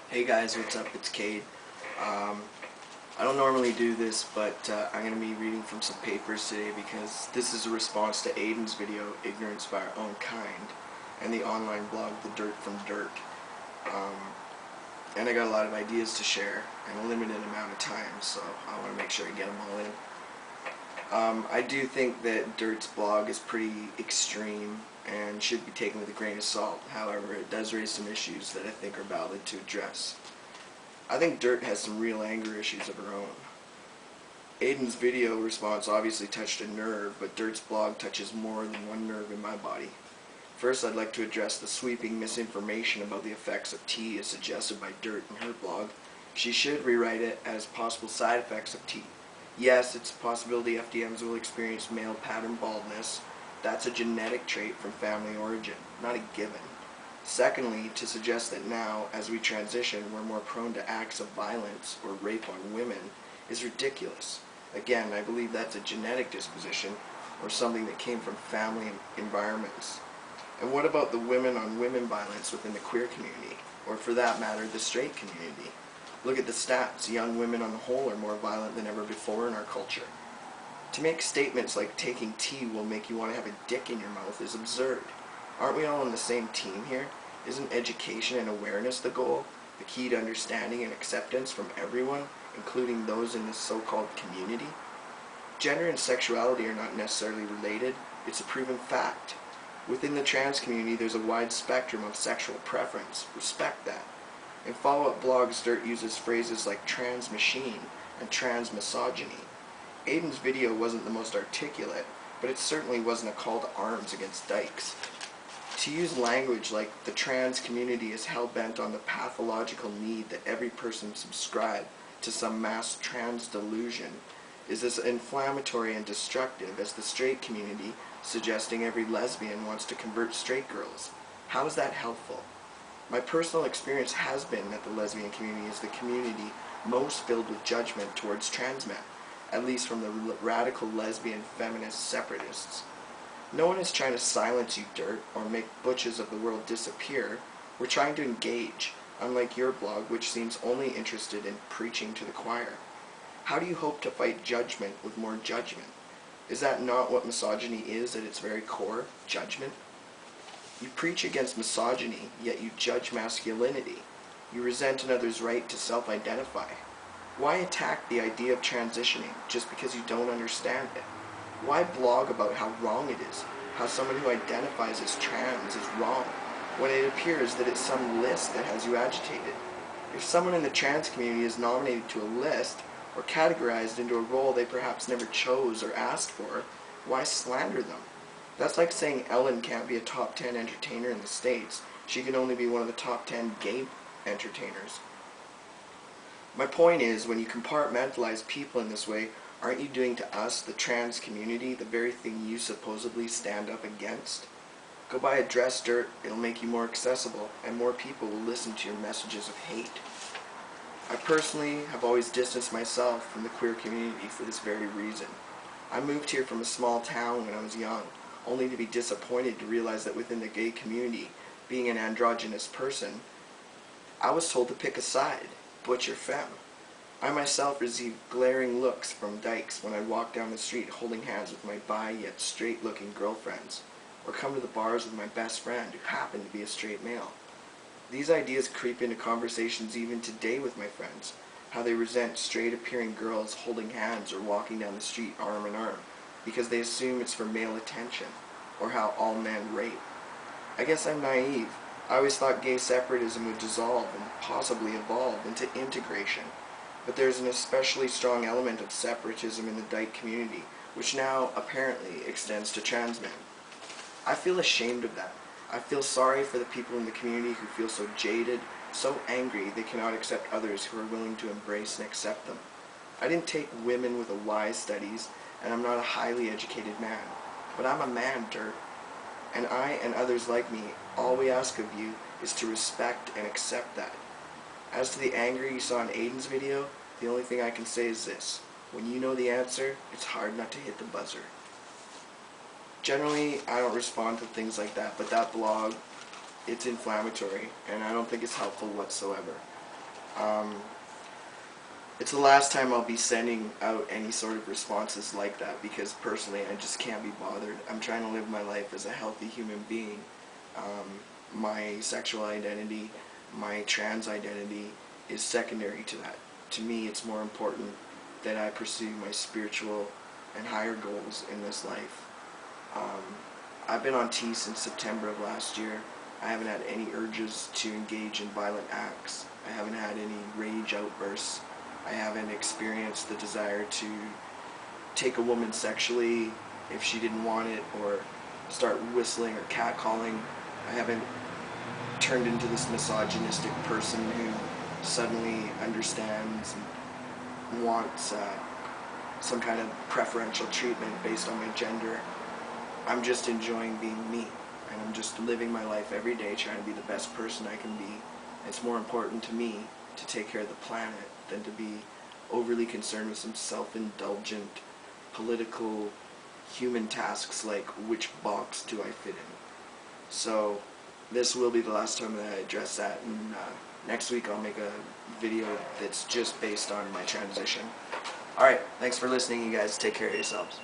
Hey guys, what's up? It's Cade. I don't normally do this, but I'm going to be reading from some papers today because this is a response to Aiden's video, Ignorance by Our Own Kind, and the online blog, The Dirt from Dirt. And I got a lot of ideas to share in a limited amount of time, so I want to make sure I get them all in. I do think that Dirt's blog is pretty extreme and should be taken with a grain of salt. However, it does raise some issues that I think are valid to address. I think Dirt has some real anger issues of her own. Aiden's video response obviously touched a nerve, but Dirt's blog touches more than one nerve in my body. First, I'd like to address the sweeping misinformation about the effects of tea as suggested by Dirt in her blog. She should rewrite it as possible side effects of tea. Yes, it's a possibility FDMs will experience male pattern baldness. That's a genetic trait from family origin, not a given. Secondly, to suggest that now, as we transition, we're more prone to acts of violence or rape on women is ridiculous. Again, I believe that's a genetic disposition or something that came from family environments. And what about the women on women violence within the queer community, or for that matter, the straight community? Look at the stats. Young women on the whole are more violent than ever before in our culture. To make statements like taking tea will make you want to have a dick in your mouth is absurd. Aren't we all on the same team here? Isn't education and awareness the goal? The key to understanding and acceptance from everyone, including those in this so-called community? Gender and sexuality are not necessarily related. It's a proven fact. Within the trans community, there's a wide spectrum of sexual preference. Respect that. In follow-up blogs, Dirt uses phrases like trans machine and trans misogyny. Aiden's video wasn't the most articulate, but it certainly wasn't a call to arms against dykes. To use language like the trans community is hell-bent on the pathological need that every person subscribe to some mass trans delusion is as inflammatory and destructive as the straight community suggesting every lesbian wants to convert straight girls. How is that helpful? My personal experience has been that the lesbian community is the community most filled with judgment towards trans men, at least from the radical lesbian feminist separatists. No one is trying to silence you, Dirt, or make butches of the world disappear. We're trying to engage, unlike your blog, which seems only interested in preaching to the choir. How do you hope to fight judgment with more judgment? Is that not what misogyny is at its very core? Judgment? You preach against misogyny, yet you judge masculinity. You resent another's right to self-identify. Why attack the idea of transitioning just because you don't understand it? Why blog about how wrong it is, how someone who identifies as trans is wrong, when it appears that it's some list that has you agitated? If someone in the trans community is nominated to a list, or categorized into a role they perhaps never chose or asked for, why slander them? That's like saying Ellen can't be a top 10 entertainer in the States. She can only be one of the top 10 gay entertainers. My point is, when you compartmentalize people in this way, aren't you doing to us, the trans community, the very thing you supposedly stand up against? Go buy a dress, Dirt. It'll make you more accessible, and more people will listen to your messages of hate. I personally have always distanced myself from the queer community for this very reason. I moved here from a small town when I was young, only to be disappointed to realize that within the gay community, being an androgynous person, I was told to pick a side, butch or femme. I myself received glaring looks from dykes when I walked down the street holding hands with my bi yet straight-looking girlfriends, or come to the bars with my best friend who happened to be a straight male. These ideas creep into conversations even today with my friends, how they resent straight-appearing girls holding hands or walking down the street arm in arm, because they assume it's for male attention, or how all men rape. I guess I'm naive. I always thought gay separatism would dissolve and possibly evolve into integration, but there's an especially strong element of separatism in the dyke community, which now apparently extends to trans men. I feel ashamed of that. I feel sorry for the people in the community who feel so jaded, so angry they cannot accept others who are willing to embrace and accept them. I didn't take women with a Y studies, and I'm not a highly educated man, but I'm a man, Dirt. And I and others like me, all we ask of you is to respect and accept that. As to the anger you saw in Aiden's video, the only thing I can say is this: when you know the answer, it's hard not to hit the buzzer. Generally, I don't respond to things like that, but that blog, it's inflammatory, and I don't think it's helpful whatsoever. It's the last time I'll be sending out any sort of responses like that, because personally I just can't be bothered. I'm trying to live my life as a healthy human being. My sexual identity, my trans identity is secondary to that. To me, it's more important that I pursue my spiritual and higher goals in this life. I've been on T since September of last year. I haven't had any urges to engage in violent acts. I haven't had any rage outbursts. I haven't experienced the desire to take a woman sexually if she didn't want it, or start whistling or catcalling. I haven't turned into this misogynistic person who suddenly understands and wants some kind of preferential treatment based on my gender. I'm just enjoying being me, and I'm just living my life every day trying to be the best person I can be. It's more important to me to take care of the planet than to be overly concerned with some self-indulgent political human tasks like which box do I fit in. So this will be the last time that I address that, and next week I'll make a video that's just based on my transition. Alright, thanks for listening, you guys. Take care of yourselves.